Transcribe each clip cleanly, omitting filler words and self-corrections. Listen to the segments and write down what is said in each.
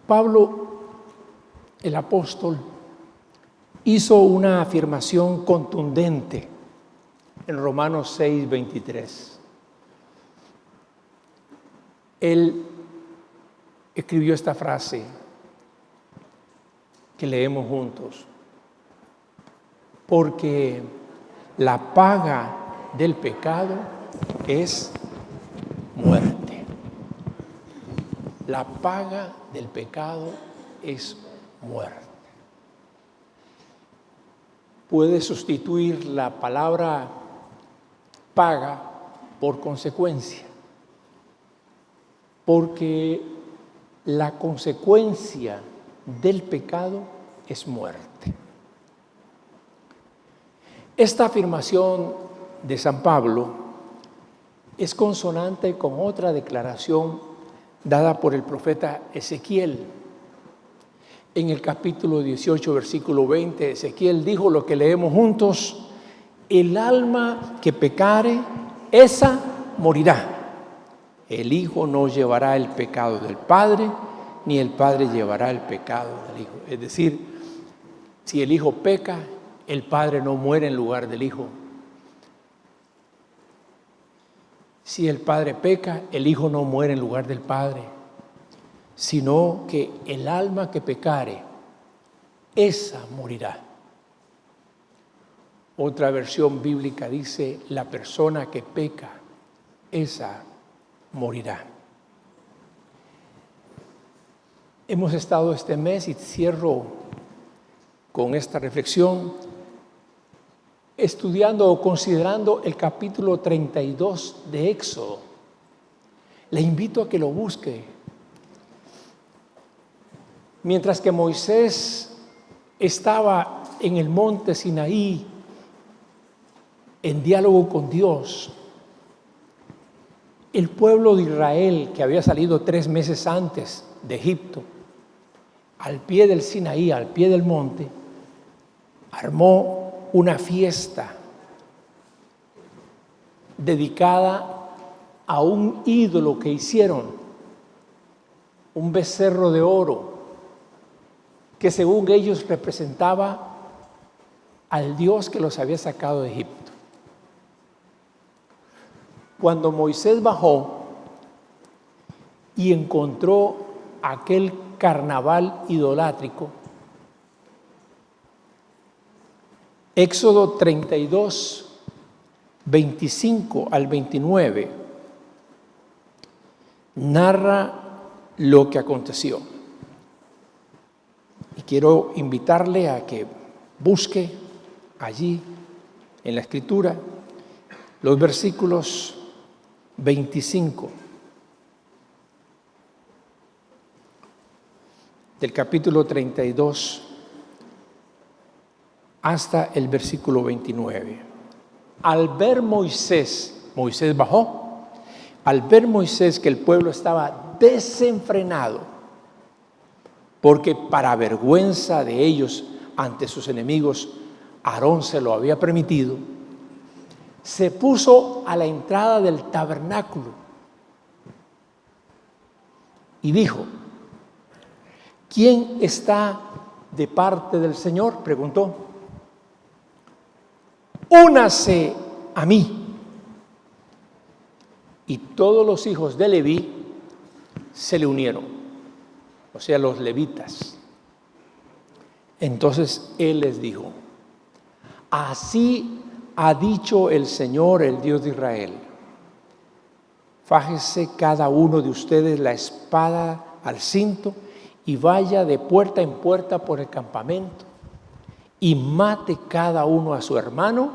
Pablo, el apóstol, hizo una afirmación contundente en Romanos 6:23. Él escribió esta frase que leemos juntos: porque la paga del pecado es muerte. La paga del pecado es muerte. Puede sustituir la palabra paga por consecuencia, porque la consecuencia del pecado es muerte. Esta afirmación de San Pablo es consonante con otra declaración dada por el profeta Ezequiel. En el capítulo 18, versículo 20, Ezequiel dijo lo que leemos juntos: el alma que pecare, esa morirá. El Hijo no llevará el pecado del Padre, ni el Padre llevará el pecado del Hijo. Es decir, si el Hijo peca, el Padre no muere en lugar del Hijo. Si el Padre peca, el Hijo no muere en lugar del Padre, sino que el alma que pecare, esa morirá. Otra versión bíblica dice: la persona que peca, esa morirá. Hemos estado este mes, y cierro con esta reflexión, estudiando o considerando el capítulo 32 de Éxodo. Le invito a que lo busque. Mientras que Moisés estaba en el monte Sinaí en diálogo con Dios, el pueblo de Israel, que había salido 3 meses antes de Egipto, al pie del Sinaí, al pie del monte, armó una fiesta dedicada a un ídolo que hicieron, un becerro de oro, que según ellos representaba al Dios que los había sacado de Egipto. Cuando Moisés bajó y encontró aquel carnaval idolátrico, Éxodo 32, 25 al 29, narra lo que aconteció. Y quiero invitarle a que busque allí en la Escritura los versículos 25 del capítulo 32 hasta el versículo 29. Al ver Moisés bajó. Al ver Moisés que el pueblo estaba desenfrenado, porque para vergüenza de ellos ante sus enemigos, Aarón se lo había permitido, se puso a la entrada del tabernáculo y dijo: ¿quién está de parte del Señor?, preguntó. Únase a mí. Y todos los hijos de Leví se le unieron, o sea, los levitas. Entonces él les dijo: así ha dicho el Señor, el Dios de Israel: fájese cada uno de ustedes la espada al cinto y vaya de puerta en puerta por el campamento y mate cada uno a su hermano,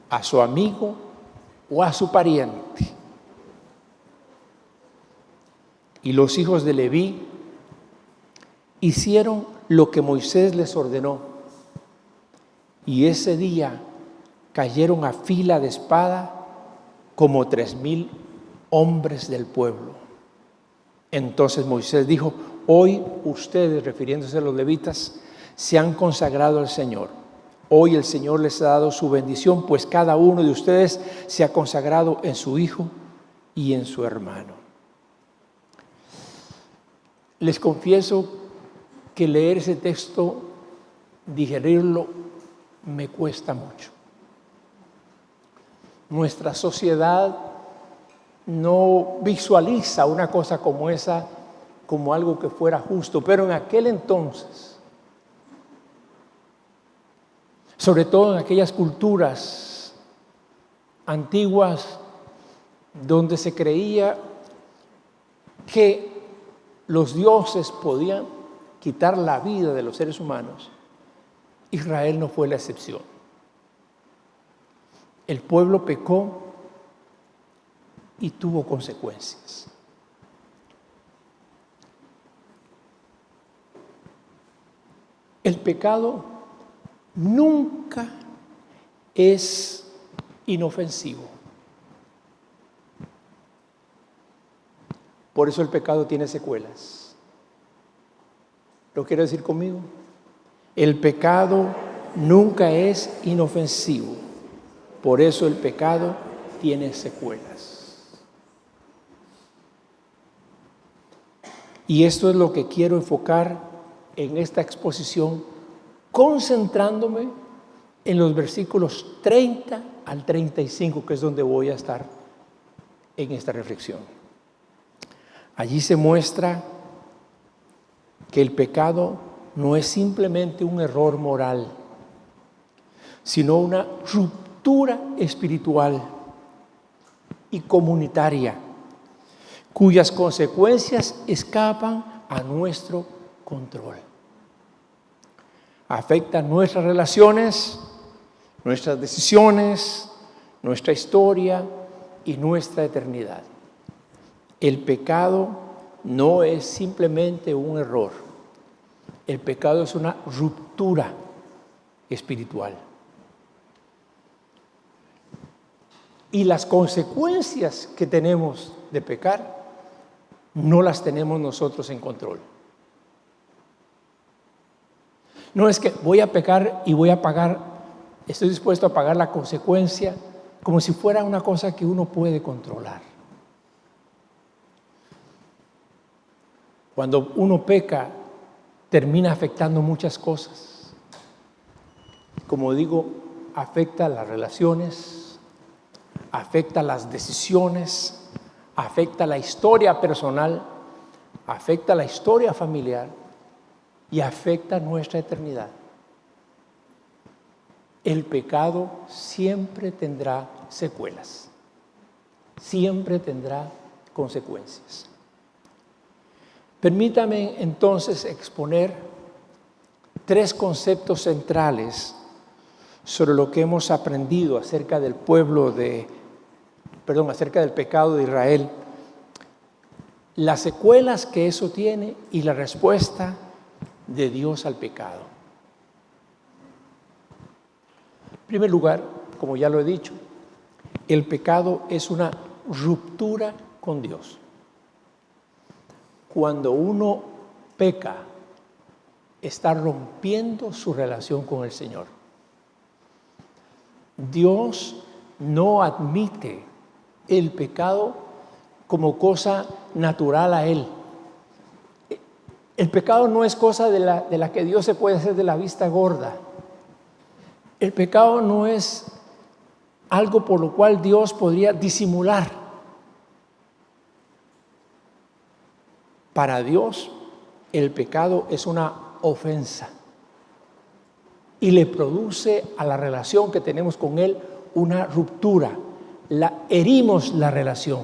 a su amigo o a su pariente. Y los hijos de Leví hicieron lo que Moisés les ordenó. Y ese día cayeron a fila de espada como 3,000 hombres del pueblo. Entonces Moisés dijo: hoy ustedes, refiriéndose a los levitas, se han consagrado al Señor. Hoy el Señor les ha dado su bendición, pues cada uno de ustedes se ha consagrado en su hijo y en su hermano. Les confieso que leer ese texto, digerirlo, me cuesta mucho. Nuestra sociedad no visualiza una cosa como esa como algo que fuera justo, pero en aquel entonces, sobre todo en aquellas culturas antiguas donde se creía que los dioses podían quitar la vida de los seres humanos, Israel no fue la excepción. El pueblo pecó y tuvo consecuencias. El pecado nunca es inofensivo. Por eso el pecado tiene secuelas. ¿Lo quiere decir conmigo? El pecado nunca es inofensivo. Por eso el pecado tiene secuelas. Y esto es lo que quiero enfocar en esta exposición, concentrándome en los versículos 30 al 35, que es donde voy a estar en esta reflexión. Allí se muestra que el pecado no es simplemente un error moral, sino una ruptura espiritual y comunitaria, cuyas consecuencias escapan a nuestro control. Afecta nuestras relaciones, nuestras decisiones, nuestra historia y nuestra eternidad. El pecado no es simplemente un error. El pecado es una ruptura espiritual. Y las consecuencias que tenemos de pecar no las tenemos nosotros en control. No es que voy a pecar y voy a pagar, estoy dispuesto a pagar la consecuencia como si fuera una cosa que uno puede controlar. Cuando uno peca, termina afectando muchas cosas. Como digo, afecta las relaciones, afecta las decisiones, afecta la historia personal, afecta la historia familiar y afecta nuestra eternidad. El pecado siempre tendrá secuelas, siempre tendrá consecuencias. Permítame entonces exponer 3 conceptos centrales sobre lo que hemos aprendido acerca del acerca del pecado de Israel, las secuelas que eso tiene y la respuesta de Dios al pecado. En primer lugar, como ya lo he dicho, el pecado es una ruptura con Dios. Cuando uno peca, está rompiendo su relación con el Señor. Dios no admite el pecado como cosa natural a Él. El pecado no es cosa de la que Dios se puede hacer de la vista gorda. El pecado no es algo por lo cual Dios podría disimular. Para Dios, el pecado es una ofensa y le produce a la relación que tenemos con Él una ruptura. Herimos la relación,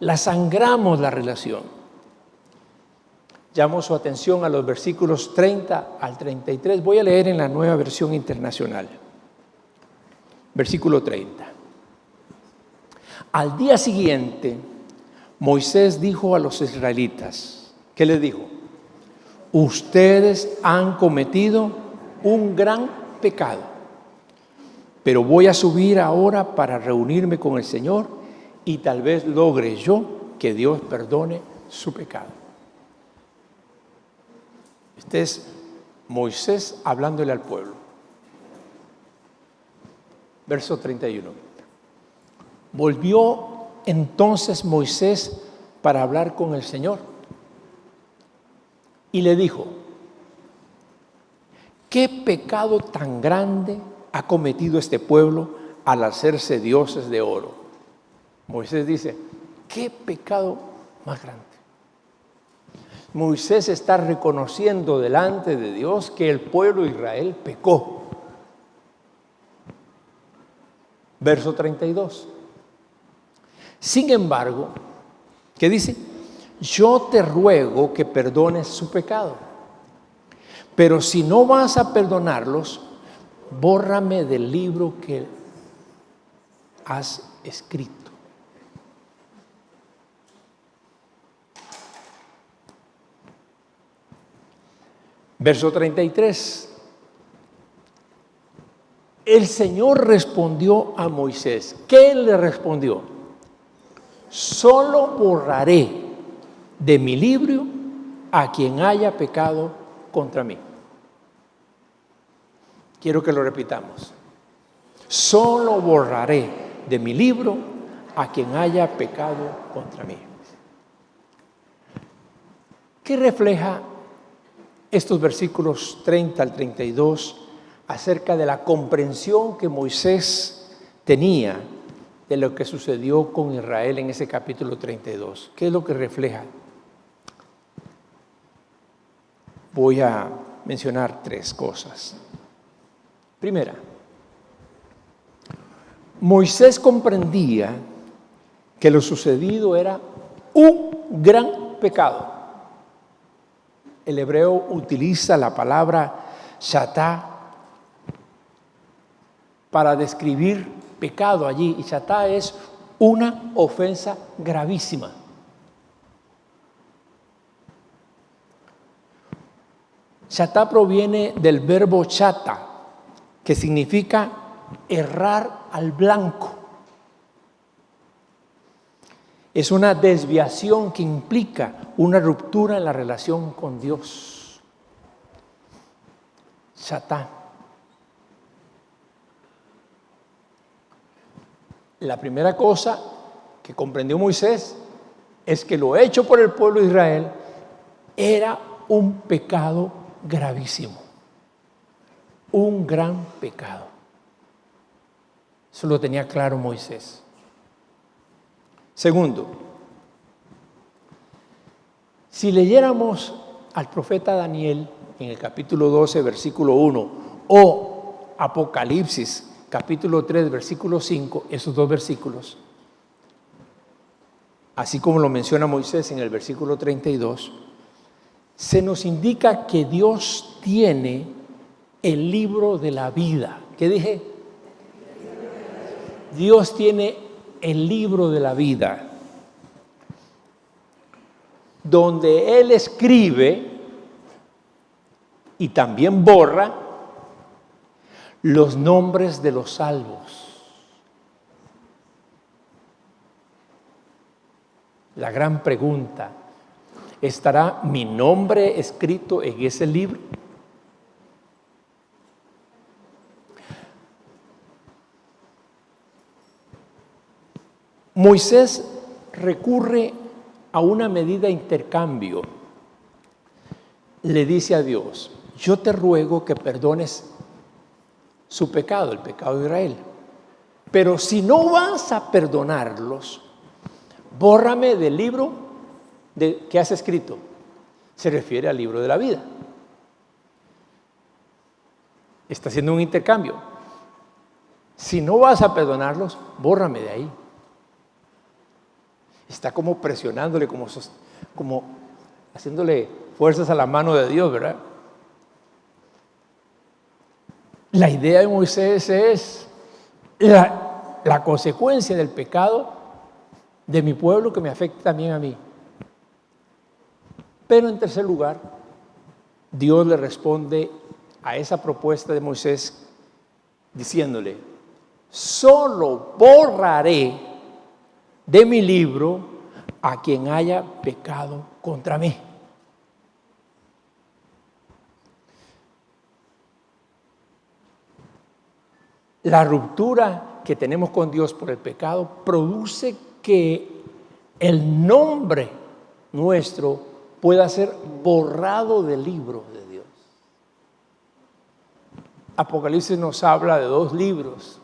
la sangramos la relación. Llamo su atención a los versículos 30 al 33. Voy a leer en la Nueva Versión Internacional. Versículo 30. Al día siguiente, Moisés dijo a los israelitas, ¿qué les dijo? Ustedes han cometido un gran pecado, pero voy a subir ahora para reunirme con el Señor y tal vez logre yo que Dios perdone su pecado. Este es Moisés hablándole al pueblo. Verso 31. Volvió entonces Moisés para hablar con el Señor. y le dijo: ¿qué pecado tan grande ha cometido este pueblo al hacerse dioses de oro? Moisés dice: ¿qué pecado más grande? Moisés está reconociendo delante de Dios que el pueblo de Israel pecó. Verso 32. Sin embargo, ¿qué dice? Yo te ruego que perdones su pecado, pero si no vas a perdonarlos, bórrame del libro que has escrito. Verso 33. El Señor respondió a Moisés. ¿Qué le respondió? Solo borraré de mi libro a quien haya pecado contra mí. Quiero que lo repitamos. Solo borraré de mi libro a quien haya pecado contra mí. ¿Qué refleja estos versículos 30 al 32 acerca de la comprensión que Moisés tenía de lo que sucedió con Israel en ese capítulo 32? ¿Qué es lo que refleja? Voy a mencionar 3 cosas. Primera, Moisés comprendía que lo sucedido era un gran pecado. El hebreo utiliza la palabra shatá para describir pecado allí, y shatá es una ofensa gravísima. Shatá proviene del verbo chata, que significa errar al blanco. Es una desviación que implica una ruptura en la relación con Dios. Shatá. La primera cosa que comprendió Moisés es que lo hecho por el pueblo de Israel era un pecado gravísimo, un gran pecado. Eso lo tenía claro Moisés. Segundo, si leyéramos al profeta Daniel en el capítulo 12, versículo 1, o Apocalipsis, capítulo 3, versículo 5, esos 2 versículos, así como lo menciona Moisés en el versículo 32, se nos indica que Dios tiene el libro de la vida. ¿Qué dije? Dios tiene el libro de la vida, donde Él escribe y también borra los nombres de los salvos. La gran pregunta: ¿estará mi nombre escrito en ese libro? Moisés recurre a una medida de intercambio. Le dice a Dios: yo te ruego que perdones su pecado, el pecado de Israel. Pero si no vas a perdonarlos, bórrame del libro que has escrito. Se refiere al libro de la vida. Está haciendo un intercambio. Si no vas a perdonarlos, bórrame de ahí. Está como presionándole, como haciéndole fuerzas a la mano de Dios, ¿verdad? La idea de Moisés es la consecuencia del pecado de mi pueblo que me afecta también a mí. Pero en tercer lugar, Dios le responde a esa propuesta de Moisés diciéndole: solo borraré de mi libro a quien haya pecado contra mí. La ruptura que tenemos con Dios por el pecado produce que el nombre nuestro pueda ser borrado del libro de Dios. Apocalipsis nos habla de 2 libros.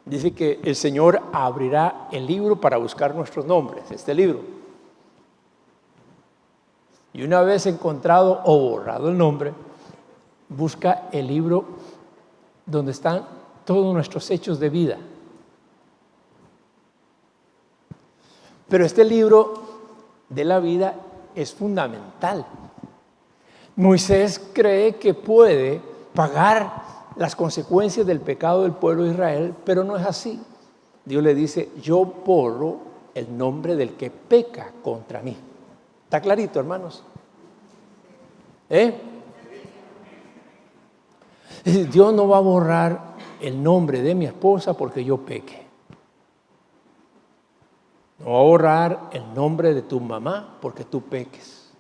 Dice que el Señor abrirá el libro para buscar nuestros nombres, este libro. Y una vez encontrado o borrado el nombre, busca el libro donde están todos nuestros hechos de vida. Pero este libro de la vida es fundamental. Moisés cree que puede pagar las consecuencias del pecado del pueblo de Israel, pero no es así. Dios le dice: yo borro el nombre del que peca contra mí. ¿Está clarito, hermanos? Dios no va a borrar el nombre de mi esposa porque yo peque. No va a borrar el nombre de tu mamá porque tú peques.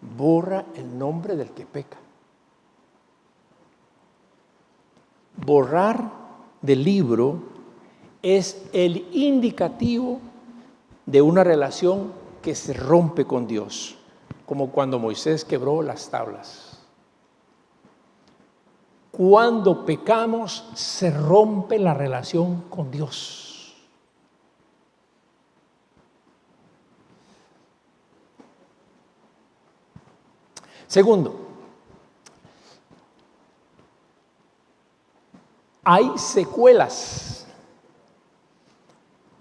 Borra el nombre del que peca. Borrar del libro es el indicativo de una relación que se rompe con Dios, como cuando Moisés quebró las tablas. Cuando pecamos, se rompe la relación con Dios. Segundo, hay secuelas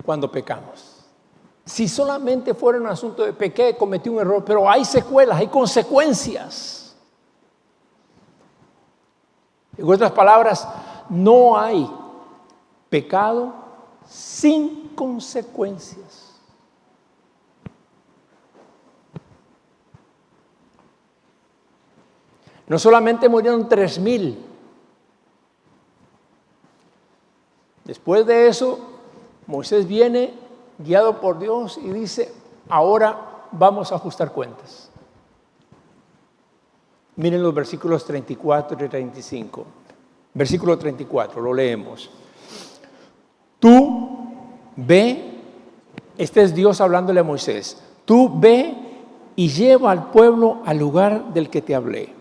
cuando pecamos. Si solamente fuera un asunto de pequé, cometí un error, pero hay secuelas, hay consecuencias. En otras palabras, no hay pecado sin consecuencias. No solamente murieron 3,000. Después de eso, Moisés viene guiado por Dios y dice: ahora vamos a ajustar cuentas. Miren los versículos 34 y 35. Versículo 34, lo leemos. Tú ve, este es Dios hablándole a Moisés, tú ve y lleva al pueblo al lugar del que te hablé.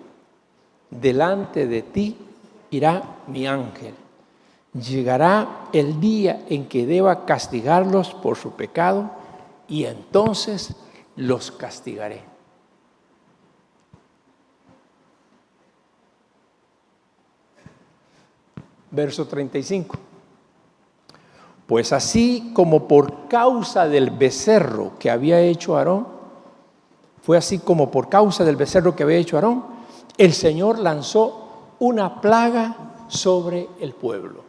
Delante de ti irá mi ángel. Llegará el día en que deba castigarlos por su pecado y entonces los castigaré. Verso 35. Pues así como por causa del becerro que había hecho Aarón, fue así como por causa del becerro que había hecho Aarón, el Señor lanzó una plaga sobre el pueblo.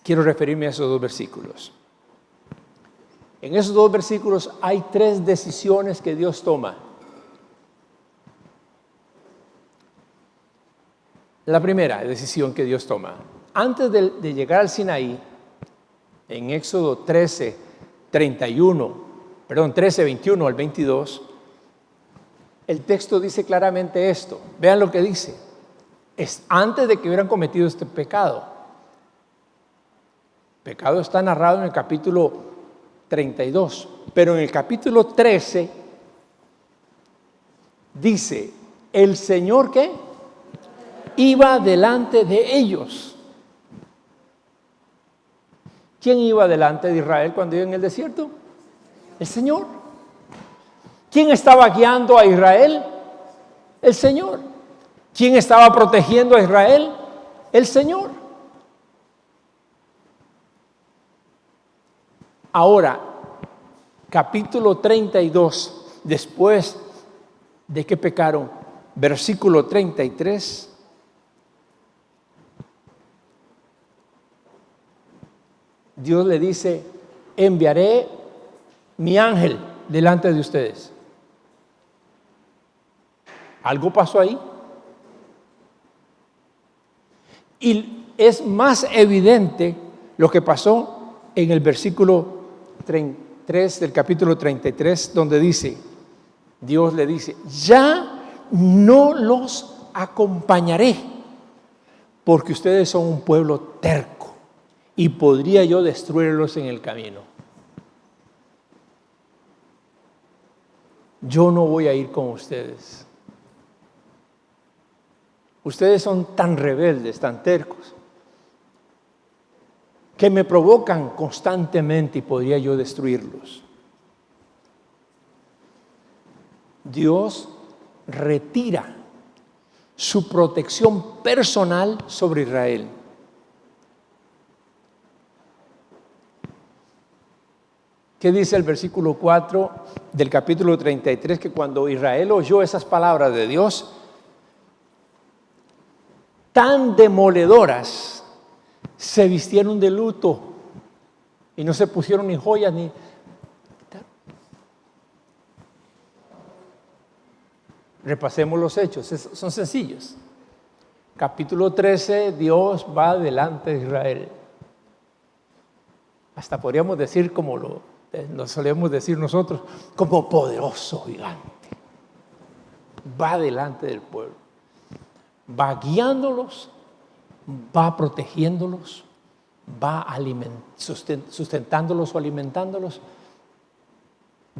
Quiero referirme a esos 2 versículos. En esos 2 versículos hay 3 decisiones que Dios toma. La primera decisión que Dios toma, antes de llegar al Sinaí, en Éxodo 13, 21 al 22, el texto dice claramente esto. Vean lo que dice. Es antes de que hubieran cometido este pecado. El pecado está narrado en el capítulo 32, pero en el capítulo 13 dice: el Señor ¿qué? Iba delante de ellos. ¿Quién iba delante de Israel cuando iba en el desierto? El Señor. ¿Quién estaba guiando a Israel? El Señor. ¿Quién estaba protegiendo a Israel? El Señor. Ahora, capítulo 32, después de que pecaron, versículo 33, Dios le dice: enviaré mi ángel delante de ustedes. ¿Algo pasó ahí? Y es más evidente lo que pasó en el versículo 3 del capítulo 33, donde dice, Dios le dice: ya no los acompañaré, porque ustedes son un pueblo terco y podría yo destruirlos en el camino. yo no voy a ir con ustedes. Ustedes son tan rebeldes, tan tercos, que me provocan constantemente y podría yo destruirlos. Dios retira su protección personal sobre Israel. ¿Qué dice el versículo 4 del capítulo 33? Que cuando Israel oyó esas palabras de Dios, tan demoledoras, se vistieron de luto y no se pusieron ni joyas ni... Repasemos los hechos, son sencillos. Capítulo 13, Dios va delante de Israel. Hasta podríamos decir como lo solemos decir nosotros, como poderoso gigante. Va delante del pueblo. Va guiándolos, va protegiéndolos, va sustentándolos o alimentándolos,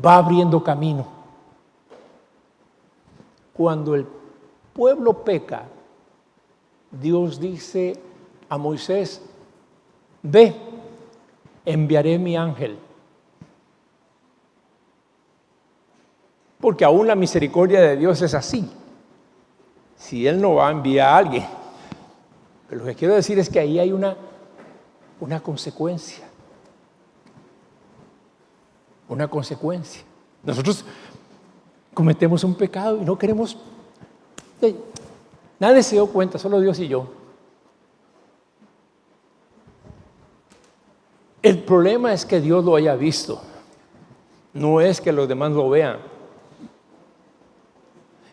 va abriendo camino. Cuando el pueblo peca, Dios dice a Moisés: ve, enviaré mi ángel. Porque aún la misericordia de Dios es así. Si Él no va a enviar a alguien. Pero lo que quiero decir es que ahí hay una consecuencia. Una consecuencia. Nosotros cometemos un pecado y no queremos... Nadie se dio cuenta, solo Dios y yo. El problema es que Dios lo haya visto. No es que los demás lo vean.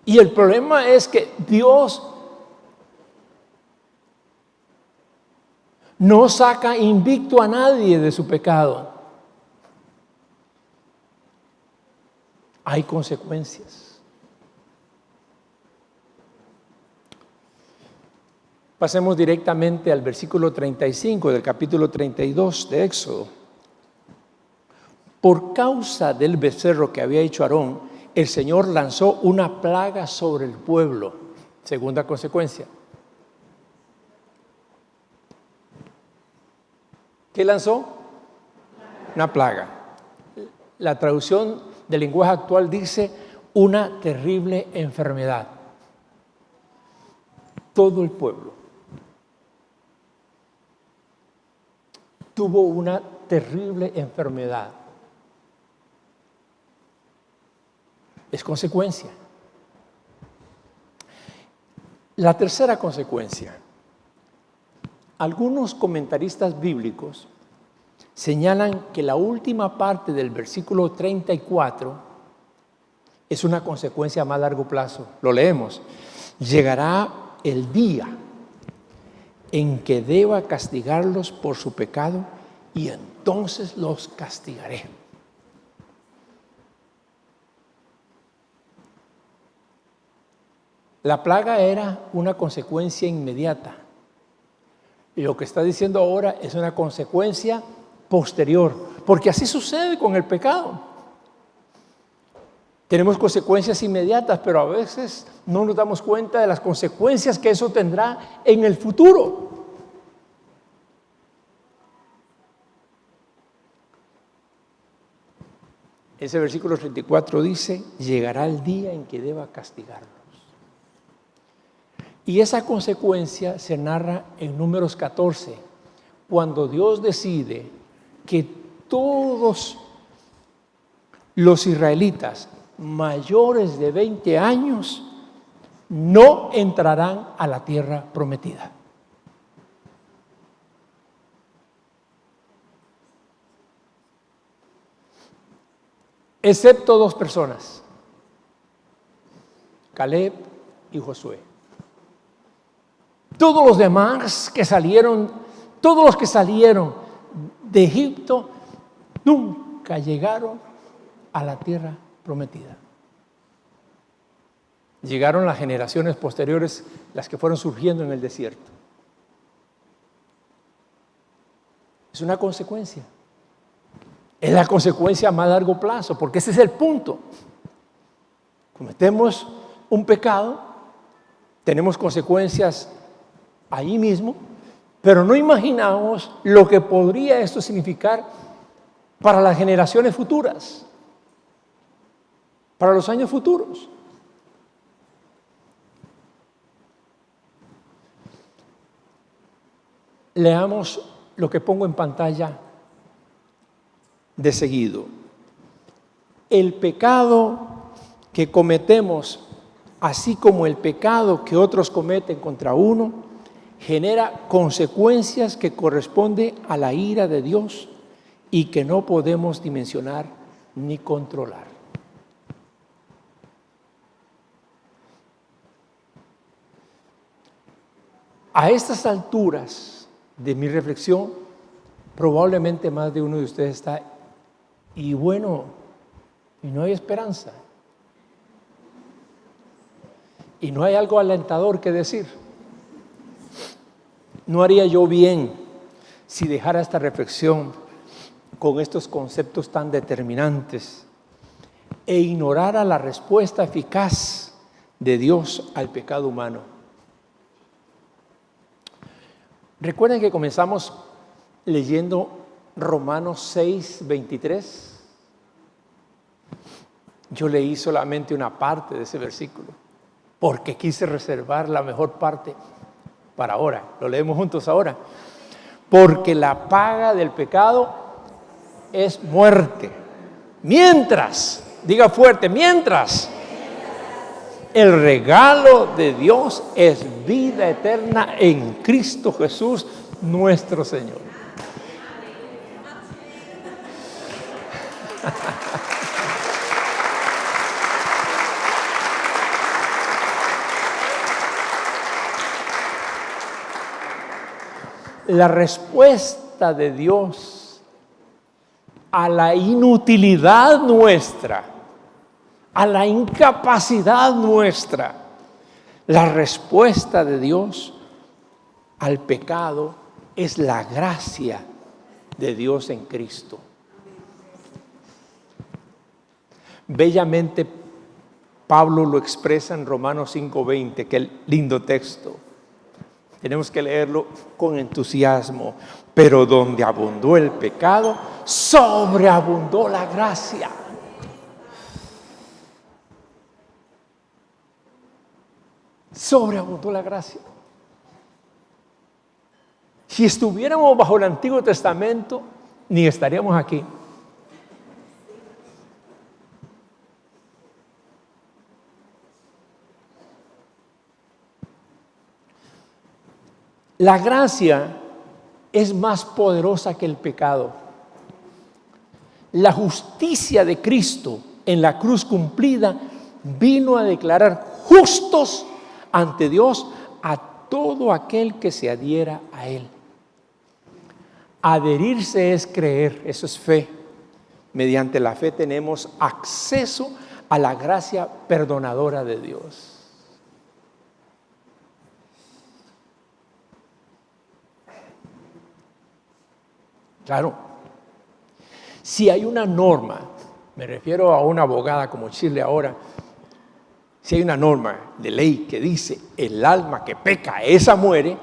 Y el problema es que Dios no saca invicto a nadie de su pecado. Hay consecuencias. Pasemos directamente al versículo 35 del capítulo 32 de Éxodo. Por causa del becerro que había hecho Aarón, el Señor lanzó una plaga sobre el pueblo. Segunda consecuencia. ¿Qué lanzó? Una plaga. La traducción del lenguaje actual dice una terrible enfermedad. Todo el pueblo tuvo una terrible enfermedad. Es consecuencia. La tercera consecuencia. Algunos comentaristas bíblicos señalan que la última parte del versículo 34 es una consecuencia a más largo plazo. Lo leemos. Llegará el día en que deba castigarlos por su pecado y entonces los castigaré. La plaga era una consecuencia inmediata. Y lo que está diciendo ahora es una consecuencia posterior, porque así sucede con el pecado. Tenemos consecuencias inmediatas, pero a veces no nos damos cuenta de las consecuencias que eso tendrá en el futuro. Ese versículo 34 dice: llegará el día en que deba castigarlos. Y esa consecuencia se narra en Números 14, cuando Dios decide que todos los israelitas mayores de 20 años no entrarán a la tierra prometida. Excepto dos personas, Caleb y Josué. Todos los demás que salieron, todos los que salieron de Egipto, nunca llegaron a la tierra prometida. Llegaron las generaciones posteriores, las que fueron surgiendo en el desierto. Es una consecuencia. Es la consecuencia a más largo plazo, porque ese es el punto. Cometemos un pecado, tenemos consecuencias ahí mismo, pero no imaginamos lo que podría esto significar para las generaciones futuras, para los años futuros. Leamos lo que pongo en pantalla de seguido. El pecado que cometemos, así como el pecado que otros cometen contra uno, genera consecuencias que corresponden a la ira de Dios y que no podemos dimensionar ni controlar. A estas alturas de mi reflexión, probablemente más de uno de ustedes está, y bueno, y no hay esperanza, y no hay algo alentador que decir. No haría yo bien si dejara esta reflexión con estos conceptos tan determinantes e ignorara la respuesta eficaz de Dios al pecado humano. Recuerden que comenzamos leyendo Romanos 6:23. Yo leí solamente una parte de ese versículo porque quise reservar la mejor parte para ahora. Lo leemos juntos ahora. Porque la paga del pecado es muerte. Mientras, diga fuerte, mientras el regalo de Dios es vida eterna en Cristo Jesús, nuestro Señor. La respuesta de Dios a la inutilidad nuestra, a la incapacidad nuestra, la respuesta de Dios al pecado es la gracia de Dios en Cristo. Bellamente Pablo lo expresa en Romanos 5:20, qué lindo texto. Tenemos que leerlo con entusiasmo. Pero donde abundó el pecado, sobreabundó la gracia. Sobreabundó la gracia. Si estuviéramos bajo el Antiguo Testamento, ni estaríamos aquí. La gracia es más poderosa que el pecado. La justicia de Cristo en la cruz cumplida vino a declarar justos ante Dios a todo aquel que se adhiera a Él. Adherirse es creer, eso es fe. Mediante la fe tenemos acceso a la gracia perdonadora de Dios. Claro, si hay una norma, me refiero a una abogada como Chile ahora, si hay una norma de ley que dice el alma que peca, esa muere,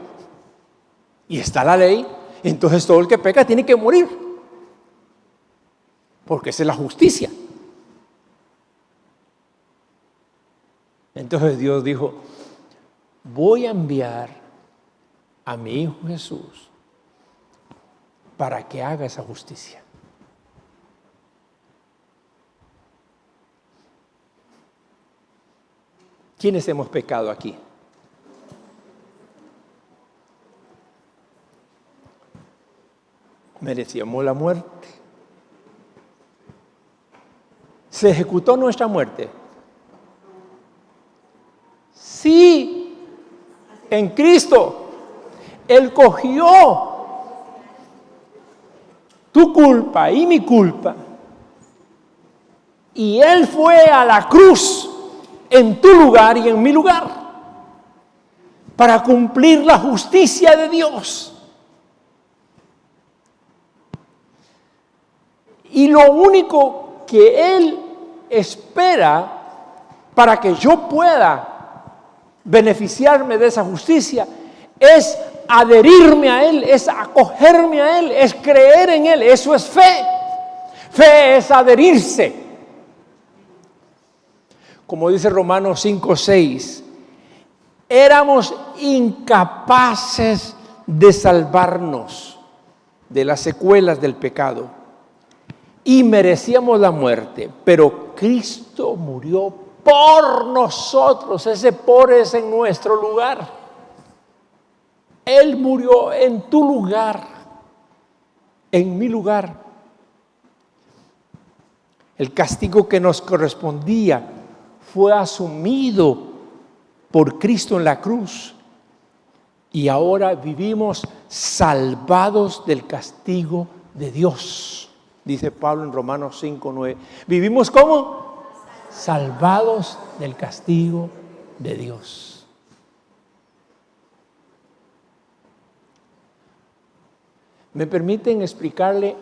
y está la ley, entonces todo el que peca tiene que morir, porque esa es la justicia. Entonces Dios dijo, voy a enviar a mi Hijo Jesús para que haga esa justicia. ¿Quiénes hemos pecado aquí? Merecíamos la muerte. ¿Se ejecutó nuestra muerte? Sí, en Cristo. Él cogió tu culpa y mi culpa, y Él fue a la cruz en tu lugar y en mi lugar para cumplir la justicia de Dios. Y lo único que Él espera para que yo pueda beneficiarme de esa justicia, es adherirme a Él, es acogerme a Él, es creer en Él. Eso es fe. Fe es adherirse. Como dice Romanos 5:6, éramos incapaces de salvarnos de las secuelas del pecado y merecíamos la muerte, pero Cristo murió por nosotros. Ese por es en nuestro lugar. Él murió en tu lugar, en mi lugar. El castigo que nos correspondía fue asumido por Cristo en la cruz. Y ahora vivimos salvados del castigo de Dios. Dice Pablo en Romanos 5:9. ¿Vivimos cómo? Salvados del castigo de Dios. ¿Me permiten explicarle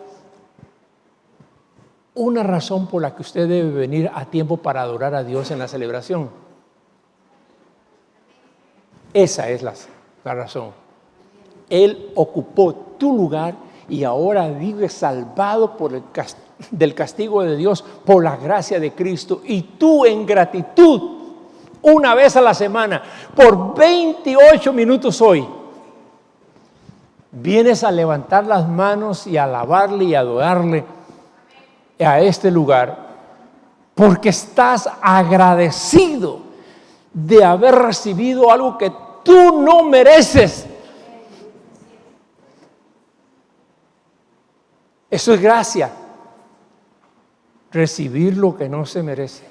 una razón por la que usted debe venir a tiempo para adorar a Dios en la celebración? Esa es la razón. Él ocupó tu lugar y ahora vive salvado del castigo de Dios por la gracia de Cristo. Y tú, en gratitud, una vez a la semana, por 28 minutos hoy, vienes a levantar las manos y a alabarle y adorarle a este lugar, porque estás agradecido de haber recibido algo que tú no mereces. Eso es gracia, recibir lo que no se merece.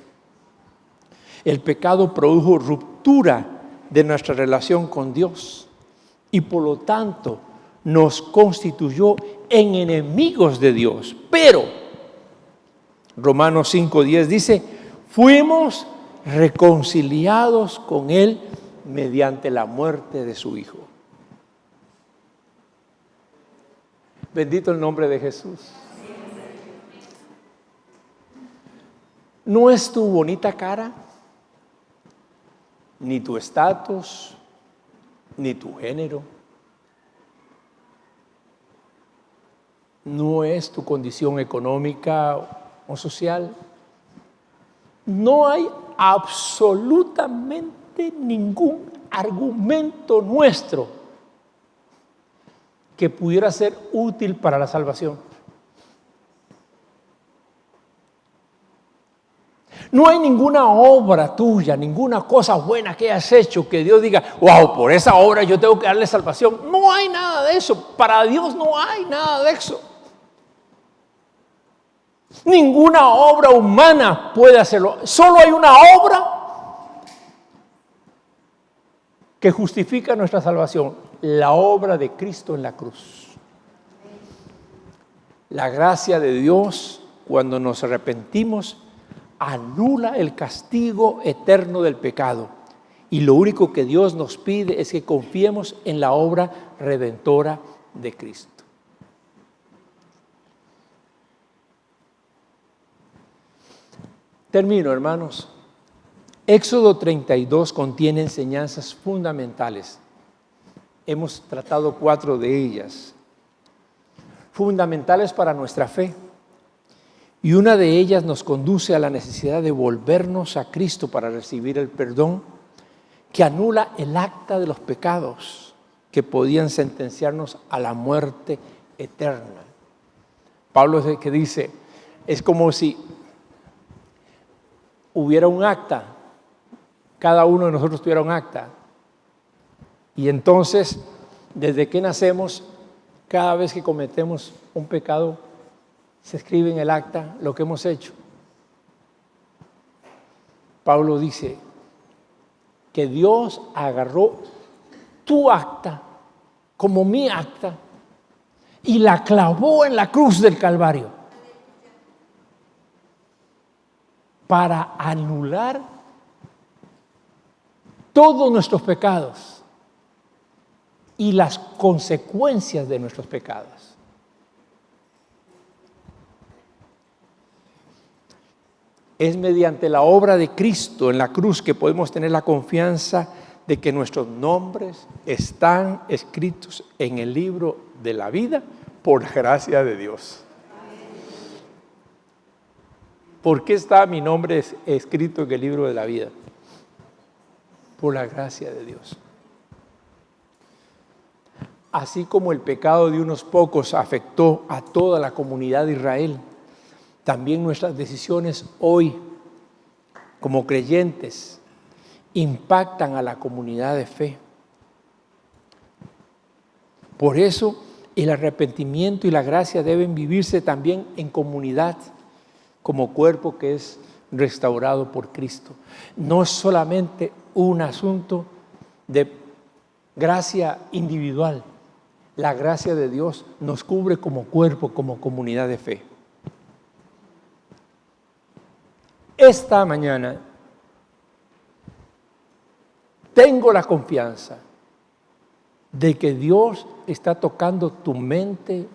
El pecado produjo ruptura de nuestra relación con Dios y por lo tanto nos constituyó en enemigos de Dios. Pero Romanos 5:10 dice, fuimos reconciliados con Él mediante la muerte de su Hijo. Bendito el nombre de Jesús. No es tu bonita cara, ni tu estatus, ni tu género. No es tu condición económica o social. No hay absolutamente ningún argumento nuestro que pudiera ser útil para la salvación. No hay ninguna obra tuya, ninguna cosa buena que hayas hecho que Dios diga, wow, por esa obra yo tengo que darle salvación. No hay nada de eso. Para Dios no hay nada de eso. Ninguna obra humana puede hacerlo. Solo hay una obra que justifica nuestra salvación: la obra de Cristo en la cruz. La gracia de Dios, cuando nos arrepentimos, anula el castigo eterno del pecado. Y lo único que Dios nos pide es que confiemos en la obra redentora de Cristo. Termino, hermanos. Éxodo 32 contiene enseñanzas fundamentales. Hemos tratado 4 de ellas. Fundamentales para nuestra fe. Y una de ellas nos conduce a la necesidad de volvernos a Cristo para recibir el perdón que anula el acta de los pecados que podían sentenciarnos a la muerte eterna. Pablo es el que dice, es como si hubiera un acta, cada uno de nosotros tuviera un acta. Y entonces, desde que nacemos, cada vez que cometemos un pecado, se escribe en el acta lo que hemos hecho. Pablo dice que Dios agarró tu acta como mi acta y la clavó en la cruz del Calvario para anular todos nuestros pecados y las consecuencias de nuestros pecados. Es mediante la obra de Cristo en la cruz que podemos tener la confianza de que nuestros nombres están escritos en el libro de la vida por la gracia de Dios. ¿Por qué está mi nombre escrito en el libro de la vida? Por la gracia de Dios. Así como el pecado de unos pocos afectó a toda la comunidad de Israel, también nuestras decisiones hoy, como creyentes, impactan a la comunidad de fe. Por eso, el arrepentimiento y la gracia deben vivirse también en comunidad, como cuerpo que es restaurado por Cristo. No es solamente un asunto de gracia individual. La gracia de Dios nos cubre como cuerpo, como comunidad de fe. Esta mañana tengo la confianza de que Dios está tocando tu mente,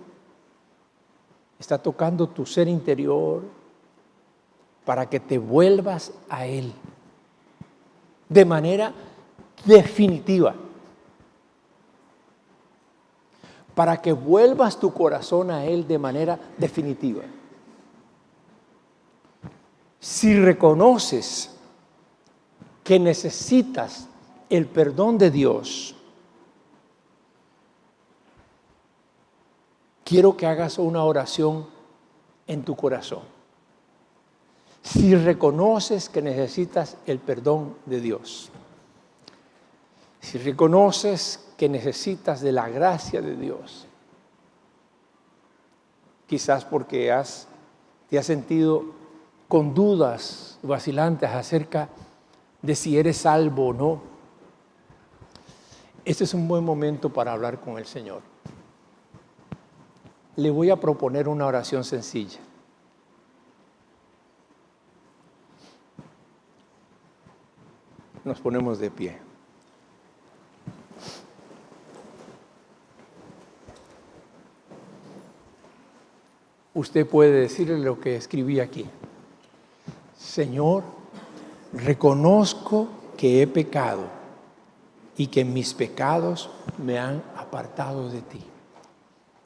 está tocando tu ser interior, para que te vuelvas a Él de manera definitiva. Para que vuelvas tu corazón a Él de manera definitiva. Si reconoces que necesitas el perdón de Dios, quiero que hagas una oración en tu corazón. Si reconoces que necesitas el perdón de Dios, si reconoces que necesitas de la gracia de Dios, quizás porque te has sentido con dudas vacilantes acerca de si eres salvo o no, este es un buen momento para hablar con el Señor. Le voy a proponer una oración sencilla. Nos ponemos de pie. Usted puede decirle lo que escribí aquí. Señor, reconozco que he pecado y que mis pecados me han apartado de ti.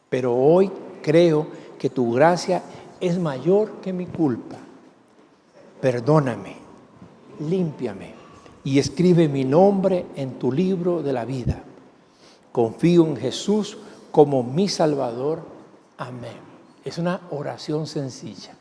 Pero hoy creo que tu gracia es mayor que mi culpa. Perdóname, límpiame y escribe mi nombre en tu libro de la vida. Confío en Jesús como mi Salvador. Amén. Es una oración sencilla.